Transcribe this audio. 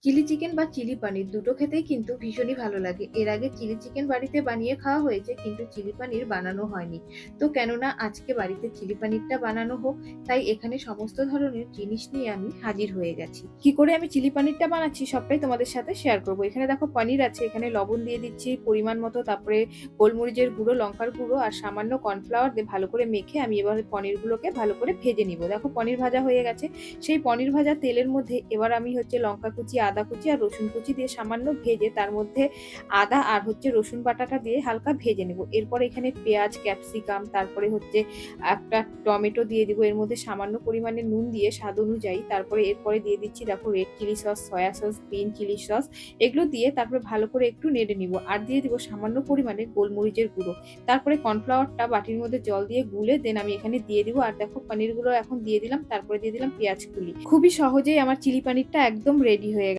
Chilli chicken বা chilli পানির দুটো খেতেই কিন্তু ভীষণই ভালো লাগে। এর আগে চিলি চিকেন বাড়িতে বানিয়ে খাওয়া হয়েছে, কিন্তু চিলি পানির বানানো হয়নি। তো কেননা আজকে বাড়িতে চিলি পানিরটা বানানো হোক, তাই এখানে সমস্ত ধরনের জিনিস নিয়ে আমি হাজির হয়ে গেছি। কি করে আমি চিলি পানিরটা বানাচ্ছি সবটাই তোমাদের সাথে শেয়ার করব। এখানে দেখো পনির আছে, এখানে লবণ দিয়ে দিচ্ছি পরিমাণ মতো, তারপরে গোলমরিচের গুঁড়ো, লঙ্কার গুঁড়ো আর সামান্য কর্নফ্লাওয়ার দিয়ে ভালো করে মেখে আমি এবার পনিরগুলোকে ভালো করে ভেজে নিব। দেখো পনির ভাজা হয়ে গেছে। সেই পনির ভাজা তেলের মধ্যে এবার আমি লঙ্কা কুচি, আদা কুচি আর রসুন কুচি দিয়ে সামান্য ভেজে তার মধ্যে আদা আর রসুন বাটাটা দিয়ে হালকা ভেজে নেব। এরপর এখানে পেঁয়াজ, ক্যাপসিকাম, তারপরে একটা টমেটো দিয়ে দিব। এর মধ্যে সামান্য পরিমাণে নুন দিয়ে স্বাদ অনুযায়ী, তারপরে এরপরে দিয়ে দিচ্ছি দেখো red chilli sauce, soya sauce, green chilli sauce, এগুলো দিয়ে তারপরে ভালো করে একটু নেড়ে নিব। আর দিয়ে দিব সামান্য পরিমাণে গোলমরিচের গুঁড়ো। তারপরে কর্নফ্লাওয়ারটা বাটির মধ্যে জল দিয়ে গুলে দেন আমি এখানে দিয়ে দিব। আর দেখো পনিরগুলো এখন দিয়ে দিলাম, তারপরে দিয়ে দিলাম পেঁয়াজ কুলি। খুবই সহজেই আমার চিলি পানিরটা একদম রেডি হয়ে গেছে।